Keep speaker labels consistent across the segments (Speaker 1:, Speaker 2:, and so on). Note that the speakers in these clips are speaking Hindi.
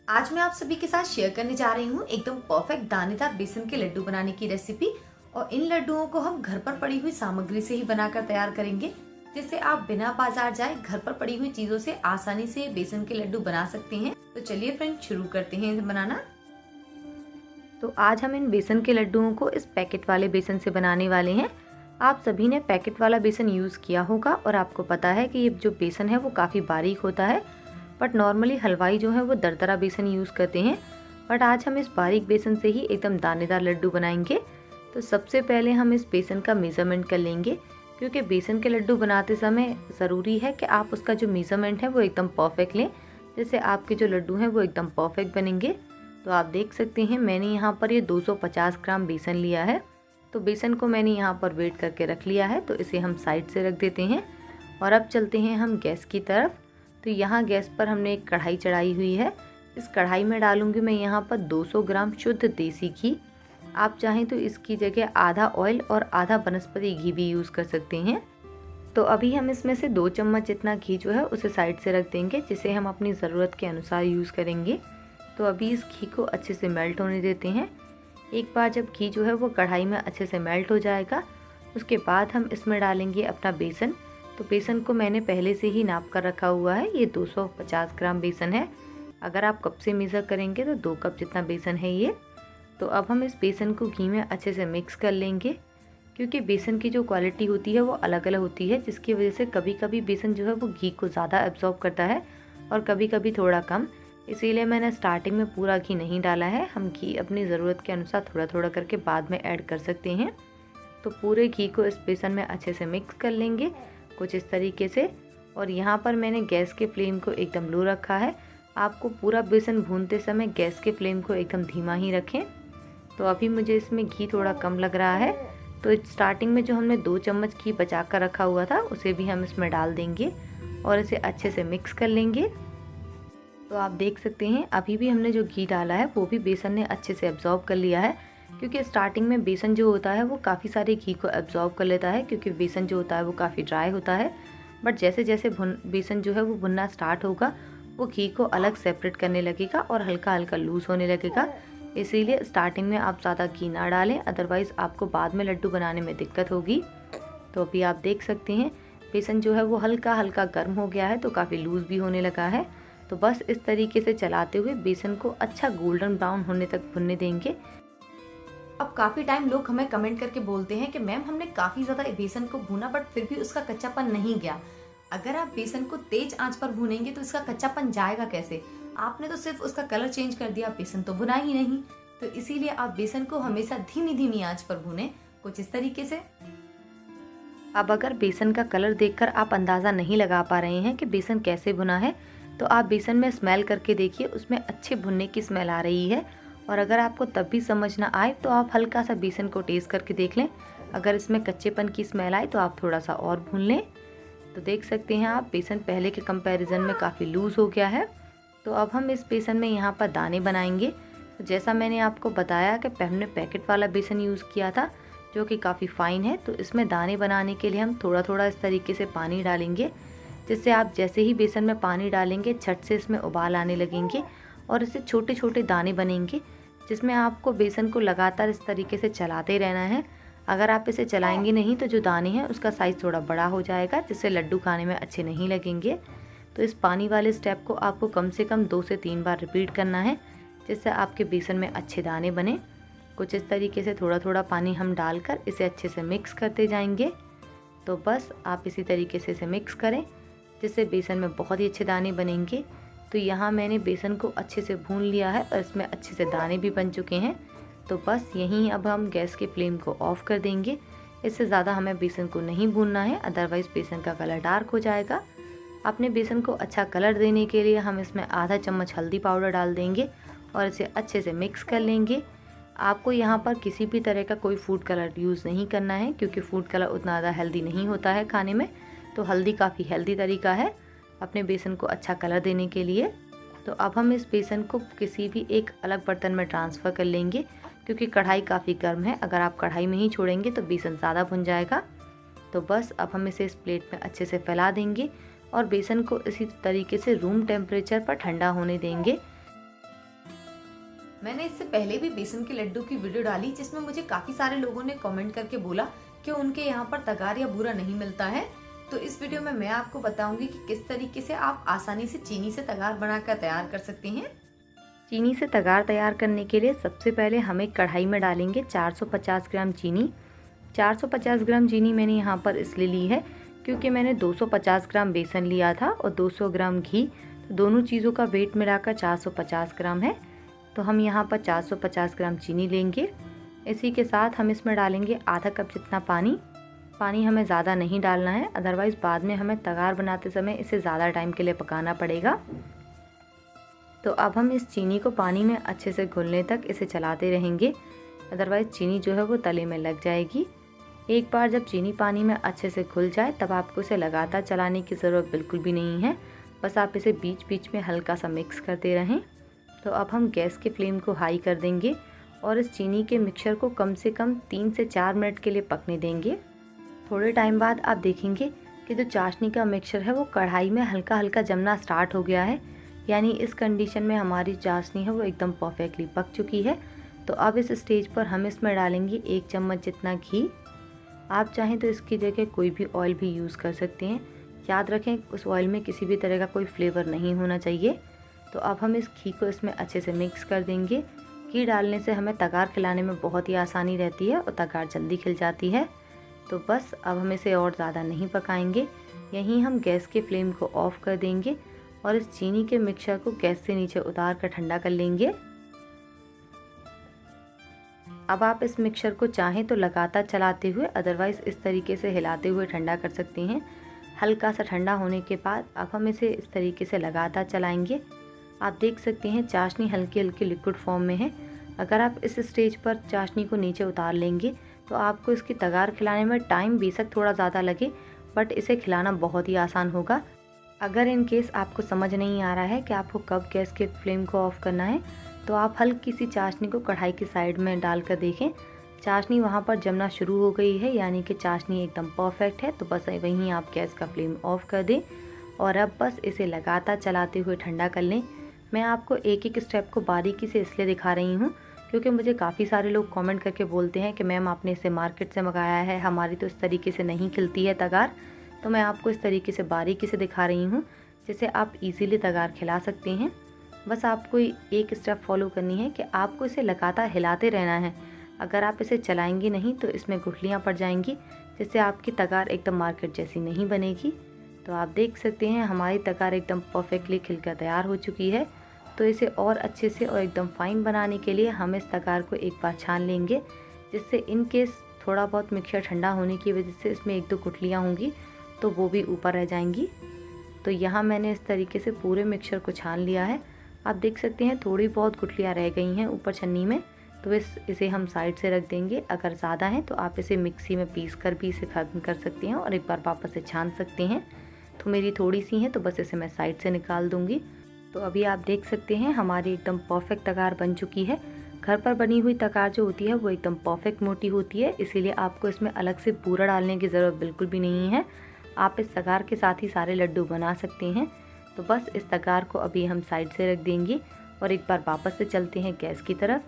Speaker 1: आज मैं आप सभी के साथ शेयर करने जा रही हूँ एकदम परफेक्ट दानेदार बेसन के लड्डू बनाने की रेसिपी। और इन लड्डुओं को हम घर पर पड़ी हुई सामग्री से ही बनाकर तैयार करेंगे, जिससे आप बिना बाजार जाए घर पर पड़ी हुई चीजों से आसानी से बेसन के लड्डू बना सकते हैं। तो चलिए फ्रेंड, शुरू करते हैं इसे बनाना। तो आज हम इन बेसन के लड्डुओं को इस पैकेट वाले बेसन से बनाने वाले हैं। आप सभी ने पैकेट वाला बेसन यूज किया होगा और आपको पता है कि ये जो बेसन है वो काफी बारीक होता है, बट नॉर्मली हलवाई जो है वो दरदरा बेसन यूज़ करते हैं। बट आज हम इस बारीक बेसन से ही एकदम दानेदार लड्डू बनाएंगे। तो सबसे पहले हम इस बेसन का मेज़रमेंट कर लेंगे, क्योंकि बेसन के लड्डू बनाते समय ज़रूरी है कि आप उसका जो मेज़रमेंट है वो एकदम परफेक्ट लें, जिससे आपके जो लड्डू हैं वो एकदम परफेक्ट बनेंगे। तो आप देख सकते हैं मैंने यहाँ पर ये 250 ग्राम बेसन लिया है। तो बेसन को मैंने यहाँ पर वेट करके रख लिया है, तो इसे हम साइड से रख देते हैं। और अब चलते हैं हम गैस की तरफ। तो यहाँ गैस पर हमने एक कढ़ाई चढ़ाई हुई है। इस कढ़ाई में डालूंगी मैं यहाँ पर 200 ग्राम शुद्ध देसी घी। आप चाहें तो इसकी जगह आधा ऑयल और आधा वनस्पति घी भी यूज़ कर सकते हैं। तो अभी हम इसमें से 2 चम्मच जितना घी जो है उसे साइड से रख देंगे, जिसे हम अपनी ज़रूरत के अनुसार यूज़ करेंगे। तो अभी इस घी को अच्छे से मेल्ट होने देते हैं। एक बार जब घी जो है वो कढ़ाई में अच्छे से मेल्ट हो जाएगा, उसके बाद हम इसमें डालेंगे अपना बेसन। तो बेसन को मैंने पहले से ही नाप कर रखा हुआ है, ये 250 ग्राम बेसन है। अगर आप कप से मेज़र करेंगे तो 2 कप जितना बेसन है ये। तो अब हम इस बेसन को घी में अच्छे से मिक्स कर लेंगे, क्योंकि बेसन की जो क्वालिटी होती है वो अलग अलग होती है, जिसकी वजह से कभी कभी बेसन जो है वो घी को ज़्यादा एब्जॉर्ब करता है और कभी कभी थोड़ा कम। इसीलिए मैंने स्टार्टिंग में पूरा घी नहीं डाला है। हम घी अपनी ज़रूरत के अनुसार थोड़ा थोड़ा करके बाद में ऐड कर सकते हैं। तो पूरे घी को इस बेसन में अच्छे से मिक्स कर लेंगे कुछ इस तरीके से। और यहाँ पर मैंने गैस के फ्लेम को एकदम लो रखा है। आपको पूरा बेसन भूनते समय गैस के फ्लेम को एकदम धीमा ही रखें। तो अभी मुझे इसमें घी थोड़ा कम लग रहा है, तो स्टार्टिंग में जो हमने 2 चम्मच घी बचा कर रखा हुआ था उसे भी हम इसमें डाल देंगे और इसे अच्छे से मिक्स कर लेंगे। तो आप देख सकते हैं अभी भी हमने जो घी डाला है वो भी बेसन ने अच्छे से एब्जॉर्ब कर लिया है, क्योंकि स्टार्टिंग में बेसन जो होता है वो काफ़ी सारे घी को एब्जॉर्ब कर लेता है, क्योंकि बेसन जो होता है वो काफ़ी ड्राई होता है। बट जैसे जैसे बेसन जो है वो भुनना स्टार्ट होगा, वो घी को अलग सेपरेट करने लगेगा और हल्का हल्का लूज़ होने लगेगा। इसीलिए स्टार्टिंग में आप ज़्यादा घी ना डालें, अदरवाइज़ आपको बाद में लड्डू बनाने में दिक्कत होगी। तो अभी आप देख सकते हैं बेसन जो है वो हल्का हल्का गर्म हो गया है, तो काफ़ी लूज़ भी होने लगा है। तो बस इस तरीके से चलाते हुए बेसन को अच्छा गोल्डन ब्राउन होने तक भुनने देंगे। अब काफ़ी टाइम लोग हमें कमेंट करके बोलते हैं कि मैम हमने काफ़ी ज़्यादा बेसन को भूना बट फिर भी उसका कच्चापन नहीं गया। अगर आप बेसन को तेज आंच पर भूनेंगे तो इसका कच्चापन जाएगा कैसे? आपने तो सिर्फ उसका कलर चेंज कर दिया, बेसन तो भुना ही नहीं। तो इसीलिए आप बेसन को हमेशा धीमी धीमी आंच पर भूनें, कुछ इस तरीके से। अब अगर बेसन का कलर देखकर आप अंदाज़ा नहीं लगा पा रहे हैं कि बेसन कैसे भुना है, तो आप बेसन में स्मेल करके देखिए, उसमें अच्छे भुनने की स्मेल आ रही है। और अगर आपको तब भी समझ ना आए तो आप हल्का सा बेसन को टेस्ट करके देख लें। अगर इसमें कच्चेपन की स्मेल आए तो आप थोड़ा सा और भून लें। तो देख सकते हैं आप बेसन पहले के कंपैरिजन में काफ़ी लूज़ हो गया है। तो अब हम इस बेसन में यहाँ पर दाने बनाएंगे। तो जैसा मैंने आपको बताया कि हमने पैकेट वाला बेसन यूज़ किया था, जो कि काफ़ी फ़ाइन है। तो इसमें दाने बनाने के लिए हम थोड़ा थोड़ा इस तरीके से पानी डालेंगे, जिससे आप जैसे ही बेसन में पानी डालेंगे झट से इसमें उबाल आने लगेंगे और इससे छोटे छोटे दाने बनेंगे, जिसमें आपको बेसन को लगातार इस तरीके से चलाते रहना है। अगर आप इसे चलाएंगे नहीं तो जो दाने हैं उसका साइज़ थोड़ा बड़ा हो जाएगा, जिससे लड्डू खाने में अच्छे नहीं लगेंगे। तो इस पानी वाले स्टेप को आपको कम से कम 2 से 3 बार रिपीट करना है, जिससे आपके बेसन में अच्छे दाने बने। कुछ इस तरीके से थोड़ा थोड़ा पानी हम डालकर इसे अच्छे से मिक्स करते जाएंगे। तो बस आप इसी तरीके से इसे मिक्स करें, जिससे बेसन में बहुत ही अच्छे दाने बनेंगे। तो यहाँ मैंने बेसन को अच्छे से भून लिया है और इसमें अच्छे से दाने भी बन चुके हैं। तो बस यहीं अब हम गैस के फ्लेम को ऑफ़ कर देंगे। इससे ज़्यादा हमें बेसन को नहीं भूनना है, अदरवाइज़ बेसन का कलर डार्क हो जाएगा। अपने बेसन को अच्छा कलर देने के लिए हम इसमें आधा चम्मच हल्दी पाउडर डाल देंगे और इसे अच्छे से मिक्स कर लेंगे। आपको यहाँ पर किसी भी तरह का कोई फूड कलर यूज़ नहीं करना है, क्योंकि फूड कलर उतना ज़्यादा हेल्दी नहीं होता है खाने में। तो हल्दी काफ़ी हेल्दी तरीका है अपने बेसन को अच्छा कलर देने के लिए। तो अब हम इस बेसन को किसी भी एक अलग बर्तन में ट्रांसफ़र कर लेंगे, क्योंकि कढ़ाई काफ़ी गर्म है। अगर आप कढ़ाई में ही छोड़ेंगे तो बेसन ज़्यादा भुन जाएगा। तो बस अब हम इसे इस प्लेट में अच्छे से फैला देंगे और बेसन को इसी तरीके से रूम टेम्परेचर पर ठंडा होने देंगे। मैंने इससे पहले भी बेसन के लड्डू की वीडियो डाली जिसमें मुझे काफी सारे लोगों ने कमेंट करके बोला कि उनके यहाँ पर तगार या बूरा नहीं मिलता है। तो इस वीडियो में मैं आपको बताऊंगी कि किस तरीके से आप आसानी से चीनी से तगार बनाकर तैयार कर सकते हैं।
Speaker 2: चीनी से तगार तैयार करने के लिए सबसे पहले हम एक कढ़ाई में डालेंगे 450 ग्राम चीनी। 450 ग्राम चीनी मैंने यहाँ पर इसलिए ली है क्योंकि मैंने 250 ग्राम बेसन लिया था और 200 ग्राम घी, तो दोनों चीज़ों का वेट मिलाकर 450 ग्राम है। तो हम यहाँ पर 450 ग्राम चीनी लेंगे। इसी के साथ हम इसमें डालेंगे आधा कप जितना पानी। पानी हमें ज़्यादा नहीं डालना है, अदरवाइज़ बाद में हमें तगार बनाते समय इसे ज़्यादा टाइम के लिए पकाना पड़ेगा। तो अब हम इस चीनी को पानी में अच्छे से घुलने तक इसे चलाते रहेंगे, अदरवाइज़ चीनी जो है वो तले में लग जाएगी। एक बार जब चीनी पानी में अच्छे से घुल जाए तब आपको इसे लगातार चलाने की ज़रूरत बिल्कुल भी नहीं है, बस आप इसे बीच बीच में हल्का सा मिक्स करते रहें। तो अब हम गैस के फ्लेम को हाई कर देंगे और इस चीनी के मिक्सचर को कम से कम 3 से 4 मिनट के लिए पकने देंगे। थोड़े टाइम बाद आप देखेंगे कि जो चाशनी का मिक्सचर है वो कढ़ाई में हल्का हल्का जमना स्टार्ट हो गया है, यानी इस कंडीशन में हमारी चाशनी है वो एकदम परफेक्टली पक चुकी है। तो अब इस स्टेज पर हम इसमें डालेंगे 1 चम्मच जितना घी। आप चाहें तो इसकी जगह कोई भी ऑयल भी यूज़ कर सकते हैं। याद रखें उस ऑयल में किसी भी तरह का कोई फ्लेवर नहीं होना चाहिए। तो अब हम इस घी को इसमें अच्छे से मिक्स कर देंगे। घी डालने से हमें तगार खिलाने में बहुत ही आसानी रहती है और तगार जल्दी खिल जाती है। तो बस अब हम इसे और ज़्यादा नहीं पकाएंगे, यहीं हम गैस के फ्लेम को ऑफ़ कर देंगे और इस चीनी के मिक्सचर को गैस से नीचे उतार कर ठंडा कर लेंगे। अब आप इस मिक्सचर को चाहें तो लगातार चलाते हुए, अदरवाइज़ इस तरीके से हिलाते हुए ठंडा कर सकते हैं। हल्का सा ठंडा होने के बाद अब हम इसे इस तरीके से लगातार चलाएंगे। आप देख सकते हैं चाशनी हल्की हल्की लिक्विड फॉर्म में है। अगर आप इस स्टेज पर चाशनी को नीचे उतार लेंगे तो आपको इसकी तगार खिलाने में टाइम बेशक थोड़ा ज़्यादा लगे, बट इसे खिलाना बहुत ही आसान होगा। अगर इन केस आपको समझ नहीं आ रहा है कि आपको कब गैस के फ्लेम को ऑफ़ करना है, तो आप हल्की सी चाशनी को कढ़ाई की साइड में डाल कर देखें। चाशनी वहाँ पर जमना शुरू हो गई है, यानी कि चाशनी एकदम परफेक्ट है। तो बस वहीं आप गैस का फ्लेम ऑफ़ कर दें और अब बस इसे लगातार चलाते हुए ठंडा कर लें। मैं आपको एक एक स्टेप को बारीकी से इसलिए दिखा रही हूँ क्योंकि मुझे काफ़ी सारे लोग कमेंट करके बोलते हैं कि मैम आपने इसे मार्केट से मंगाया है, हमारी तो इस तरीके से नहीं खिलती है तगार। तो मैं आपको इस तरीके से बारीकी से दिखा रही हूँ जिससे आप इजीली तगार खिला सकते हैं। बस आपको एक स्टेप फॉलो करनी है कि आपको इसे लगातार हिलाते रहना है। अगर आप इसे चलाएंगे नहीं तो इसमें गुठलियाँ पड़ जाएंगी, जिससे आपकी तगार एकदम मार्केट जैसी नहीं बनेगी। तो आप देख सकते हैं हमारी तगार एकदम परफेक्टली खिलकर तैयार हो चुकी है। तो इसे और अच्छे से और एकदम फाइन बनाने के लिए हम इस तगार को एक बार छान लेंगे, जिससे इन केस थोड़ा बहुत मिक्सचर ठंडा होने की वजह से इसमें 1-2 गुठलियाँ होंगी तो वो भी ऊपर रह जाएंगी। तो यहाँ मैंने इस तरीके से पूरे मिक्सचर को छान लिया है। आप देख सकते हैं थोड़ी बहुत गुठलियाँ रह गई हैं ऊपर छन्नी में, तो इसे हम साइड से रख देंगे। अगर ज़्यादा है तो आप इसे मिक्सी में पीस कर भी इसे ख़त्म कर सकते हैं और एक बार वापस से छान सकते हैं। तो मेरी थोड़ी सी हैं तो बस इसे मैं साइड से निकाल दूँगी। तो अभी आप देख सकते हैं हमारी एकदम परफेक्ट तगार बन चुकी है। घर पर बनी हुई तगार जो होती है वो एकदम परफेक्ट मोटी होती है, इसीलिए आपको इसमें अलग से बूरा डालने की ज़रूरत बिल्कुल भी नहीं है। आप इस तगार के साथ ही सारे लड्डू बना सकते हैं। तो बस इस तगार को अभी हम साइड से रख देंगे और एक बार वापस से चलते हैं गैस की तरफ।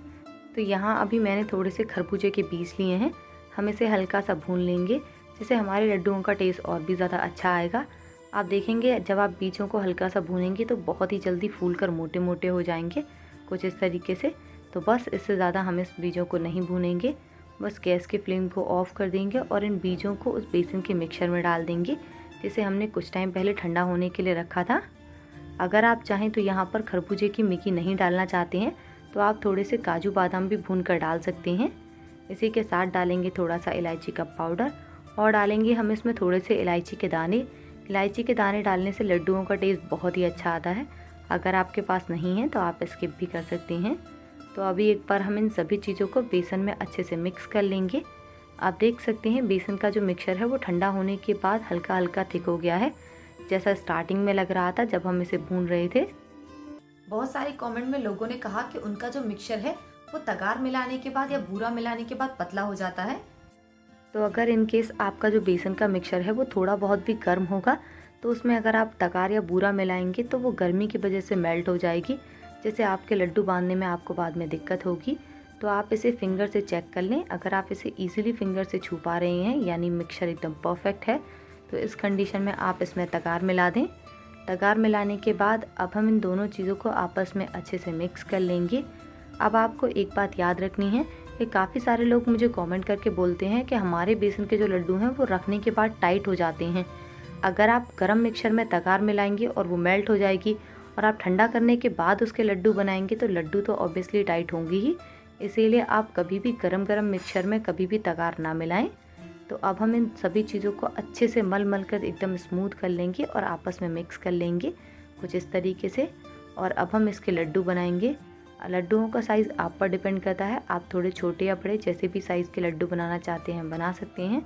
Speaker 2: तो यहाँ अभी मैंने थोड़े से खरबूजे के बीज लिए हैं, हम इसे हल्का सा भून लेंगे जिससे हमारे लड्डुओं का टेस्ट और भी ज़्यादा अच्छा आएगा। आप देखेंगे जब आप बीजों को हल्का सा भूनेंगे तो बहुत ही जल्दी फूल कर मोटे मोटे हो जाएंगे, कुछ इस तरीके से। तो बस इससे ज़्यादा हम इस बीजों को नहीं भूनेंगे, बस गैस के फ्लेम को ऑफ़ कर देंगे और इन बीजों को उस बेसन के मिक्सचर में डाल देंगे जिसे हमने कुछ टाइम पहले ठंडा होने के लिए रखा था। अगर आप चाहें तो यहाँ पर खरबूजे की मिकी नहीं डालना चाहते हैं तो आप थोड़े से काजू बादाम भी भून कर डाल सकते हैं। इसी के साथ डालेंगे थोड़ा सा इलायची का पाउडर और डालेंगे हम इसमें थोड़े से इलायची के दाने। इलायची के दाने डालने से लड्डुओं का टेस्ट बहुत ही अच्छा आता है। अगर आपके पास नहीं है तो आप स्किप भी कर सकते हैं। तो अभी एक बार हम इन सभी चीज़ों को बेसन में अच्छे से मिक्स कर लेंगे। आप देख सकते हैं बेसन का जो मिक्सचर है वो ठंडा होने के बाद हल्का हल्का थिक हो गया है, जैसा स्टार्टिंग में लग रहा था जब हम इसे भून रहे थे।
Speaker 1: बहुत सारे कमेंट में लोगों ने कहा कि उनका जो मिक्सचर है वो तगार मिलाने के बाद या बूरा मिलाने के बाद पतला हो जाता है।
Speaker 2: तो अगर इन केस आपका जो बेसन का मिक्सचर है वो थोड़ा बहुत भी गर्म होगा तो उसमें अगर आप तगार या बूरा मिलाएंगे तो वो गर्मी की वजह से मेल्ट हो जाएगी, जैसे आपके लड्डू बांधने में आपको बाद में दिक्कत होगी, तो आप इसे फिंगर से चेक कर लें। अगर आप इसे ईज़िली फिंगर से छू पा रहे हैं यानी मिक्सचर एकदम परफेक्ट है, तो इस कंडीशन में आप इसमें तगार मिला दें। तगार मिलाने के बाद अब हम इन दोनों चीज़ों को आपस में अच्छे से मिक्स कर लेंगे। अब आपको एक बात याद रखनी है कि काफ़ी सारे लोग मुझे कमेंट करके बोलते हैं कि हमारे बेसन के जो लड्डू हैं वो रखने के बाद टाइट हो जाते हैं। अगर आप गरम मिक्सचर में तगार मिलाएंगे और वो मेल्ट हो जाएगी और आप ठंडा करने के बाद उसके लड्डू बनाएंगे तो लड्डू तो ऑब्वियसली टाइट होंगी ही। इसीलिए आप कभी भी गरम गरम मिक्सचर में कभी भी तगार ना मिलाएं। तो अब हम इन सभी चीज़ों को अच्छे से मल मल कर एकदम स्मूथ कर लेंगे और आपस में मिक्स कर लेंगे कुछ इस तरीके से। और अब हम इसके लड्डू बनाएंगे। लड्डुओं का साइज़ आप पर डिपेंड करता है, आप थोड़े छोटे या बड़े जैसे भी साइज़ के लड्डू बनाना चाहते हैं बना सकते हैं।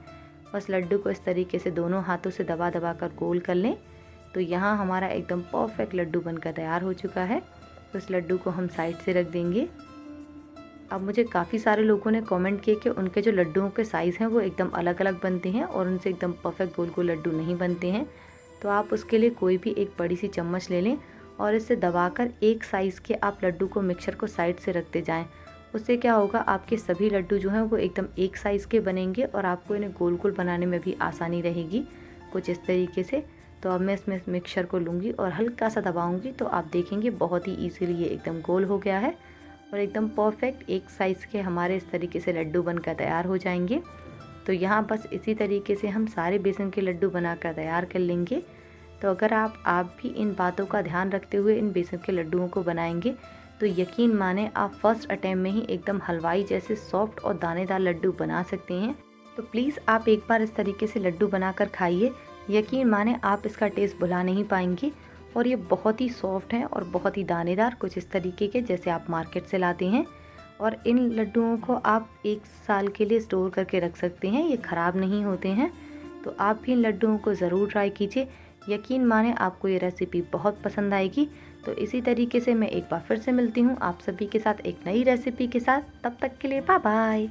Speaker 2: बस लड्डू को इस तरीके से दोनों हाथों से दबा दबा कर गोल कर लें। तो यहाँ हमारा एकदम परफेक्ट लड्डू बनकर तैयार हो चुका है। तो इस लड्डू को हम साइड से रख देंगे। अब मुझे काफ़ी सारे लोगों ने कमेंट किए कि उनके जो लड्डुओं के साइज़ हैं वो एकदम अलग अलग बनते हैं और उनसे एकदम परफेक्ट गोल गोल लड्डू नहीं बनते हैं। तो आप उसके लिए कोई भी एक बड़ी सी चम्मच ले लें और इससे दबाकर एक साइज़ के आप लड्डू को मिक्सचर को साइड से रखते जाएं। उससे क्या होगा, आपके सभी लड्डू जो हैं वो एकदम एक साइज़ के बनेंगे और आपको इन्हें गोल गोल बनाने में भी आसानी रहेगी कुछ इस तरीके से। तो अब मैं इसमें मिक्सचर को लूँगी और हल्का सा दबाऊँगी तो आप देखेंगे बहुत ही ईजीली ये एकदम गोल हो गया है और एकदम परफेक्ट एक साइज़ के हमारे इस तरीके से लड्डू बनकर तैयार हो जाएंगे। तो यहाँ बस इसी तरीके से हम सारे बेसन के लड्डू बनाकर तैयार कर लेंगे। तो अगर आप भी इन बातों का ध्यान रखते हुए इन बेसन के लड्डुओं को बनाएंगे तो यकीन माने आप फर्स्ट अटैम्प्ट में ही एकदम हलवाई जैसे सॉफ्ट और दानेदार लड्डू बना सकते हैं। तो प्लीज़ आप एक बार इस तरीके से लड्डू बनाकर खाइए, यकीन माने आप इसका टेस्ट भुला नहीं पाएंगे। और ये बहुत ही सॉफ्ट हैं और बहुत ही दानेदार कुछ इस तरीके के जैसे आप मार्केट से लाते हैं। और इन लड्डुओं को आप 1 साल के लिए स्टोर करके रख सकते हैं, ये ख़राब नहीं होते हैं। तो आप भी इन लड्डुओं को ज़रूर ट्राई कीजिए, यकीन माने आपको ये रेसिपी बहुत पसंद आएगी। तो इसी तरीके से मैं एक बार फिर से मिलती हूँ आप सभी के साथ एक नई रेसिपी के साथ। तब तक के लिए बाय बाय।